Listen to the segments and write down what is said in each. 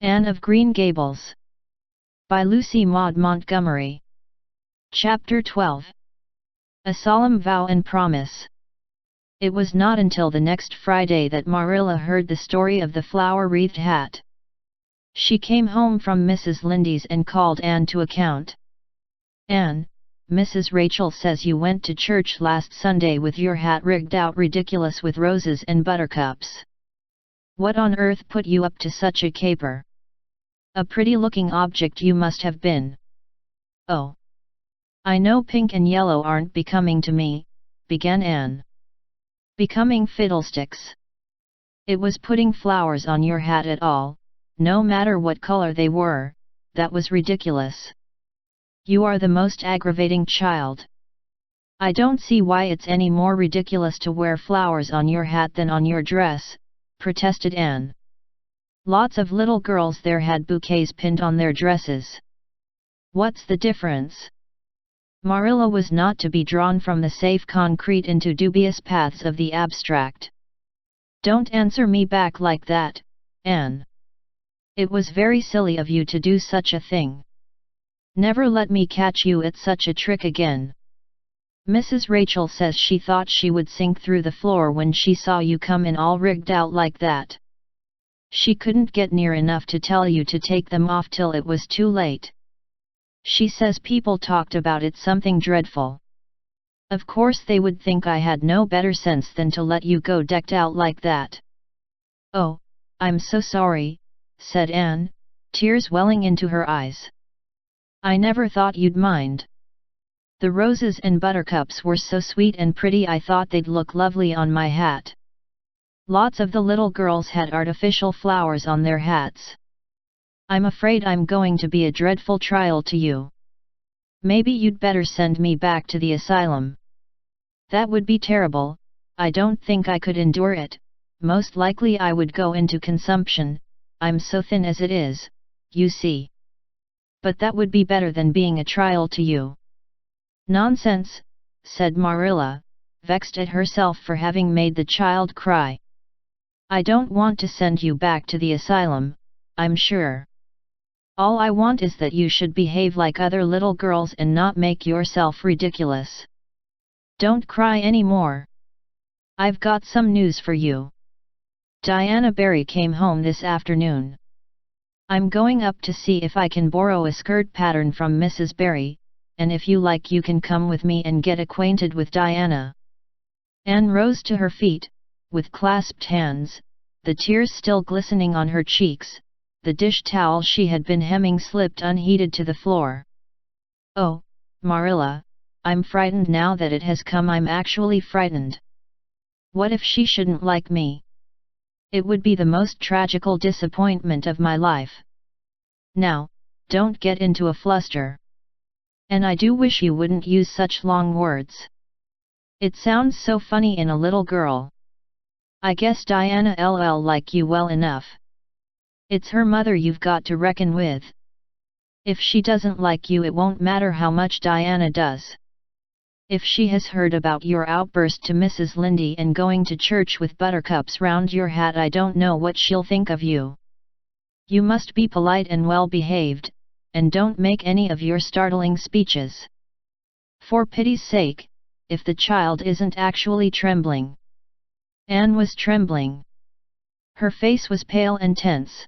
Anne of Green Gables. By Lucy Maud Montgomery. Chapter 12. A Solemn Vow and Promise. It was not until the next Friday that Marilla heard the story of the Flower Wreath Hat. She came home from Mrs. Lindy's and called Anne to account. "Anne, Mrs. Rachel says you went to church last Sunday with your hat rigged out ridiculous with roses and buttercups. What on earth put you up to such a caper? A pretty-looking object you must have been." "Oh, I know pink and yellow aren't becoming to me," began Anne. "Becoming fiddlesticks! It was putting flowers on your hat at all, no matter what color they were, that was ridiculous. You are the most aggravating child. I don't see why it's any more ridiculous to wear flowers on your hat than on your dress," protested Anne. "Lots of little girls there had bouquets pinned on their dresses. What's the difference?" Marilla was not to be drawn from the safe concrete into dubious paths of the abstract. "Don't answer me back like that, Anne. It was very silly of you to do such a thing. Never let me catch you at such a trick again. Mrs. Rachel says she thought she would sink through the floor when she saw you come in all rigged out like that. She couldn't get near enough to tell you to take them off till it was too late. She says people talked about it something dreadful. Of course they would think I had no better sense than to let you go decked out like that." "Oh, I'm so sorry," said Anne, tears welling into her eyes. "I never thought you'd mind. The roses and buttercups were so sweet and pretty I thought they'd look lovely on my hat. Lots of the little girls had artificial flowers on their hats. I'm afraid I'm going to be a dreadful trial to you. Maybe you'd better send me back to the asylum." "That would be terrible. I don't think I could endure it. Most likely I would go into consumption. I'm so thin as it is, you see. But that would be better than being a trial to you." "Nonsense," said Marilla, vexed at herself for having made the child cry. "I don't want to send you back to the asylum, I'm sure. All I want is that you should behave like other little girls and not make yourself ridiculous. Don't cry any more. I've got some news for you. Diana Barry came home this afternoon. I'm going up to see if I can borrow a skirt pattern from Mrs. Barry, and if you like you can come with me and get acquainted with Diana." Anne rose to her feet, with clasped hands, the tears still glistening on her cheeks. The dish towel she had been hemming slipped unheeded to the floor. "Oh, Marilla, I'm frightened now that it has come. I'm actually frightened. What if she shouldn't like me? It would be the most tragical disappointment of my life. Now, don't get into a fluster. And I do wish you wouldn't use such long words. It sounds so funny in a little girl. I guess Diana LL like you well enough. It's her mother you've got to reckon with. If she doesn't like you it won't matter how much Diana does. If she has heard about your outburst to Mrs. Lindy and going to church with buttercups round your hat I don't know what she'll think of you. You must be polite and well behaved, and don't make any of your startling speeches. For pity's sake, if the child isn't actually trembling." Anne was trembling. Her face was pale and tense.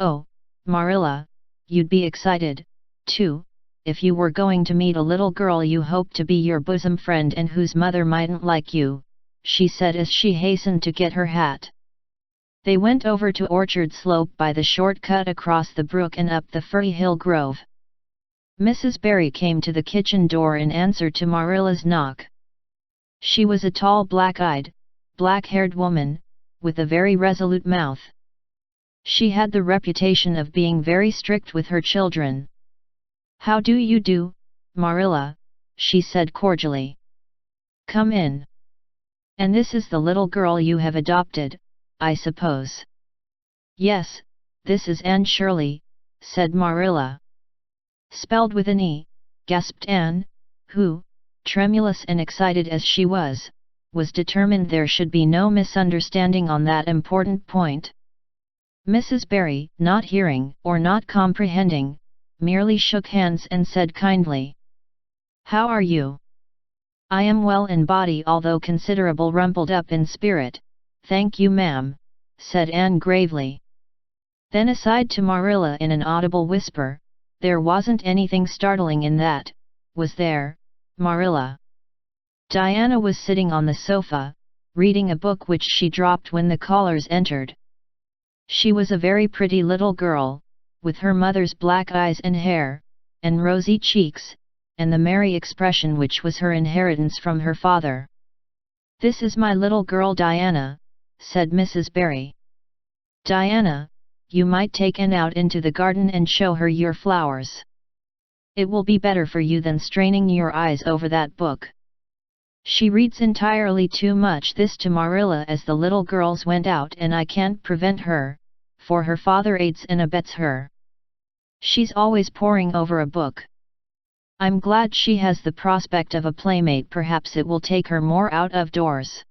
"Oh, Marilla, you'd be excited, too, if you were going to meet a little girl you hoped to be your bosom friend and whose mother mightn't like you," she said as she hastened to get her hat. They went over to Orchard Slope by the short cut across the brook and up the Furry Hill Grove. Mrs. Barry came to the kitchen door in answer to Marilla's knock. She was a tall black-eyed, black-haired woman, with a very resolute mouth. She had the reputation of being very strict with her children. "How do you do, Marilla?" she said cordially. "Come in. And this is the little girl you have adopted, I suppose?" "Yes, this is Anne Shirley," said Marilla. "Spelled with an E," gasped Anne, who, tremulous and excited as she was determined there should be no misunderstanding on that important point. Mrs. Barry, not hearing, or not comprehending, merely shook hands and said kindly, "How are you?" "I am well in body although considerable rumpled up in spirit, thank you ma'am," said Anne gravely. Then aside to Marilla in an audible whisper, "There wasn't anything startling in that, was there, Marilla?" Diana was sitting on the sofa, reading a book which she dropped when the callers entered. She was a very pretty little girl, with her mother's black eyes and hair, and rosy cheeks, and the merry expression which was her inheritance from her father. "This is my little girl Diana," said Mrs. Barry. "Diana, you might take Anne out into the garden and show her your flowers. It will be better for you than straining your eyes over that book. She reads entirely too much." This to Marilla as the little girls went out, "and I can't prevent her, for her father aids and abets her. She's always poring over a book. I'm glad she has the prospect of a playmate, perhaps it will take her more out of doors."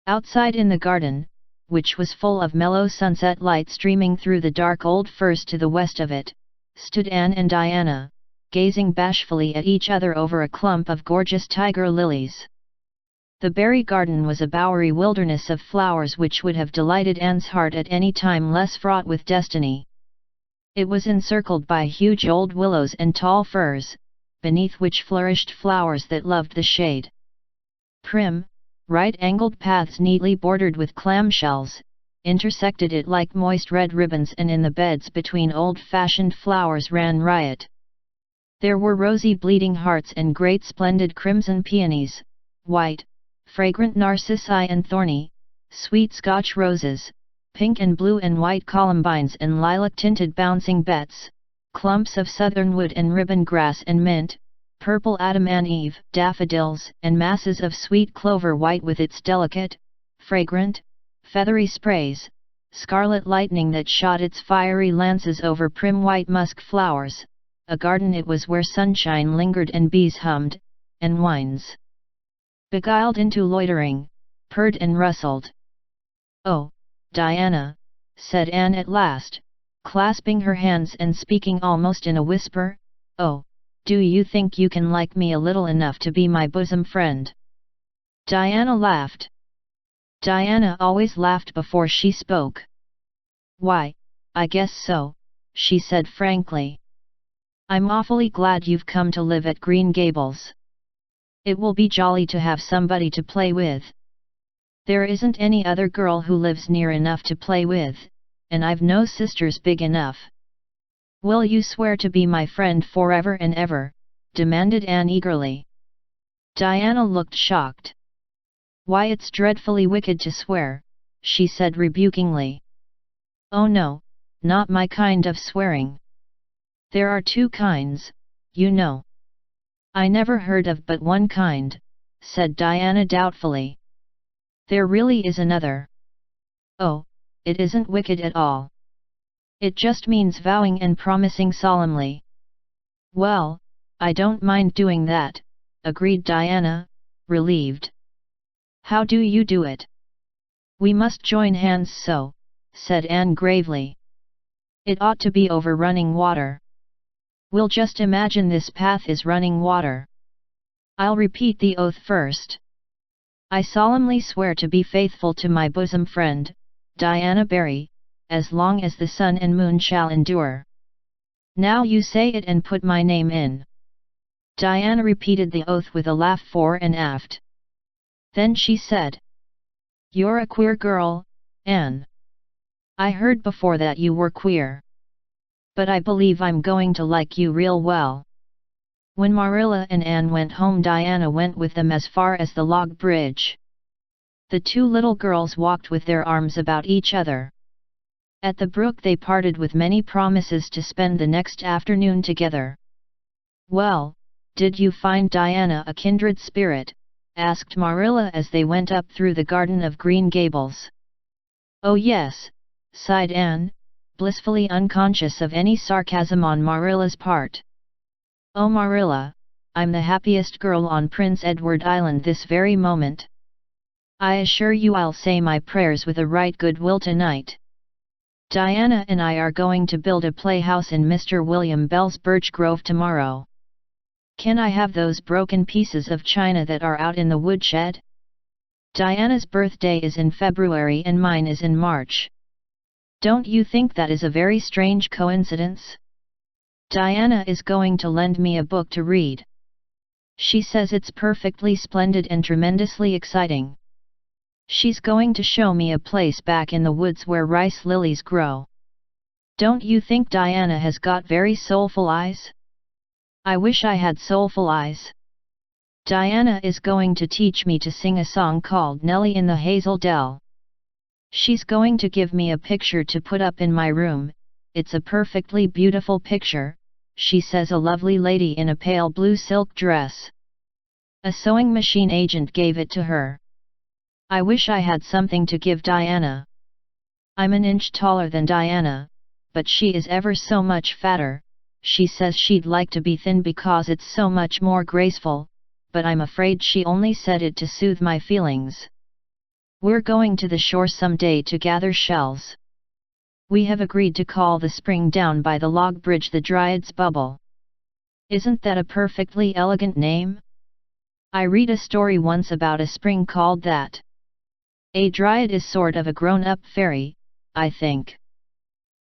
Outside in the garden, which was full of mellow sunset light streaming through the dark old firs to the west of it, stood Anne and Diana, gazing bashfully at each other over a clump of gorgeous tiger lilies. The berry garden was a bowery wilderness of flowers which would have delighted Anne's heart at any time less fraught with destiny. It was encircled by huge old willows and tall firs, beneath which flourished flowers that loved the shade. Prim, right-angled paths neatly bordered with clamshells, intersected it like moist red ribbons, and in the beds between old-fashioned flowers ran riot. There were rosy bleeding hearts and great splendid crimson peonies, white, fragrant narcissi and thorny, sweet Scotch roses, pink and blue and white columbines and lilac-tinted bouncing bets, clumps of southernwood and ribbon grass and mint, purple Adam and Eve daffodils, and masses of sweet clover white with its delicate, fragrant, feathery sprays, scarlet lightning that shot its fiery lances over prim white musk flowers. A garden it was where sunshine lingered and bees hummed, and winds, beguiled into loitering, purred and rustled. "Oh, Diana," said Anne at last, clasping her hands and speaking almost in a whisper, "oh, do you think you can like me a little enough to be my bosom friend?" Diana laughed. Diana always laughed before she spoke. "Why, I guess so," she said frankly. "I'm awfully glad you've come to live at Green Gables. It will be jolly to have somebody to play with. There isn't any other girl who lives near enough to play with, and I've no sisters big enough." "Will you swear to be my friend forever and ever?" demanded Anne eagerly. Diana looked shocked. "Why, it's dreadfully wicked to swear," she said rebukingly. "Oh no, not my kind of swearing. There are two kinds, you know." "I never heard of but one kind," said Diana doubtfully. "There really is another." "Oh, it isn't wicked at all. It just means vowing and promising solemnly." "Well, I don't mind doing that," agreed Diana, relieved. "How do you do it?" "We must join hands so," said Anne gravely. "It ought to be over running water. We'll just imagine this path is running water. I'll repeat the oath first. I solemnly swear to be faithful to my bosom friend, Diana Barry, as long as the sun and moon shall endure." "Now you say it and put my name in." Diana repeated the oath with a laugh fore and aft. Then she said, "You're a queer girl, Anne. I heard before that you were queer. But I believe I'm going to like you real well." When Marilla and Anne went home, Diana went with them as far as the log bridge. The two little girls walked with their arms about each other. At the brook they parted with many promises to spend the next afternoon together. "Well, did you find Diana a kindred spirit?" asked Marilla as they went up through the garden of Green Gables. "Oh yes," sighed Anne, blissfully unconscious of any sarcasm on Marilla's part. "Oh Marilla, I'm the happiest girl on Prince Edward Island this very moment. I assure you I'll say my prayers with a right good will tonight." Diana and I are going to build a playhouse in Mr. William Bell's birch grove tomorrow. Can I have those broken pieces of china that are out in the woodshed? Diana's birthday is in February and mine is in March. Don't you think that is a very strange coincidence? Diana is going to lend me a book to read. She says it's perfectly splendid and tremendously exciting. She's going to show me a place back in the woods where rice lilies grow. Don't you think Diana has got very soulful eyes? I wish I had soulful eyes. Diana is going to teach me to sing a song called Nellie in the Hazel Dell. She's going to give me a picture to put up in my room. It's a perfectly beautiful picture, she says, a lovely lady in a pale blue silk dress. A sewing machine agent gave it to her. I wish I had something to give Diana. I'm an inch taller than Diana, but she is ever so much fatter. She says she'd like to be thin because it's so much more graceful, but I'm afraid she only said it to soothe my feelings. We're going to the shore someday to gather shells. We have agreed to call the spring down by the log bridge the Dryad's Bubble. Isn't that a perfectly elegant name? I read a story once about a spring called that. A dryad is sort of a grown-up fairy, I think.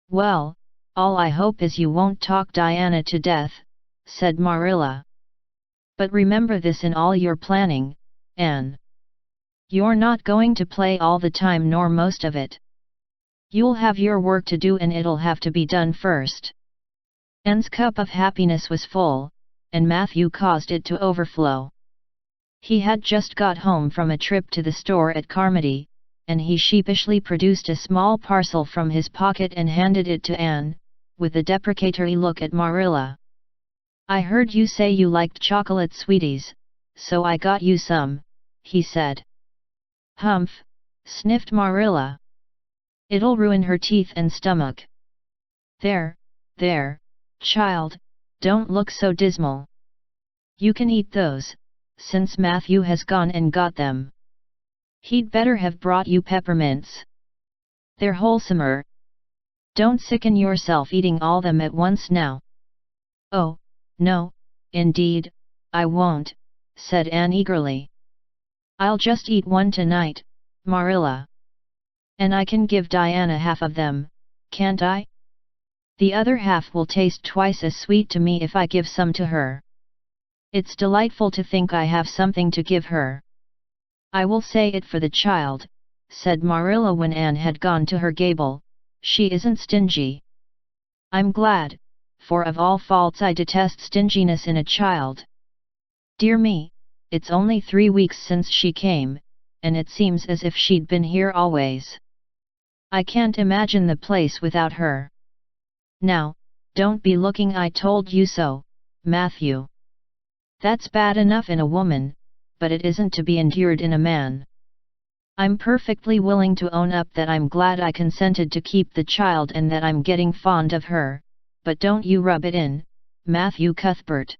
Well, all I hope is you won't talk Diana to death, said Marilla. But remember this in all your planning, Anne. You're not going to play all the time nor most of it. You'll have your work to do and it'll have to be done first. Anne's cup of happiness was full, and Matthew caused it to overflow. He had just got home from a trip to the store at Carmody, and he sheepishly produced a small parcel from his pocket and handed it to Anne, with a deprecatory look at Marilla. I heard you say you liked chocolate sweeties, so I got you some, he said. Humph, sniffed Marilla. It'll ruin her teeth and stomach. There, child, don't look so dismal. You can eat those, since Matthew has gone and got them. He'd better have brought you peppermints. They're wholesomer. Don't sicken yourself eating all them at once now. Oh, no, indeed, I won't, said Anne eagerly. I'll just eat one tonight, Marilla. And I can give Diana half of them, can't I? The other half will taste twice as sweet to me if I give some to her. It's delightful to think I have something to give her. I will say it for the child, said Marilla when Anne had gone to her gable, she isn't stingy. I'm glad, for of all faults I detest stinginess in a child. Dear me, it's only 3 weeks since she came, and it seems as if she'd been here always. I can't imagine the place without her. Now, don't be looking I told you so, Matthew. That's bad enough in a woman, but it isn't to be endured in a man. I'm perfectly willing to own up that I'm glad I consented to keep the child and that I'm getting fond of her, but don't you rub it in, Matthew Cuthbert.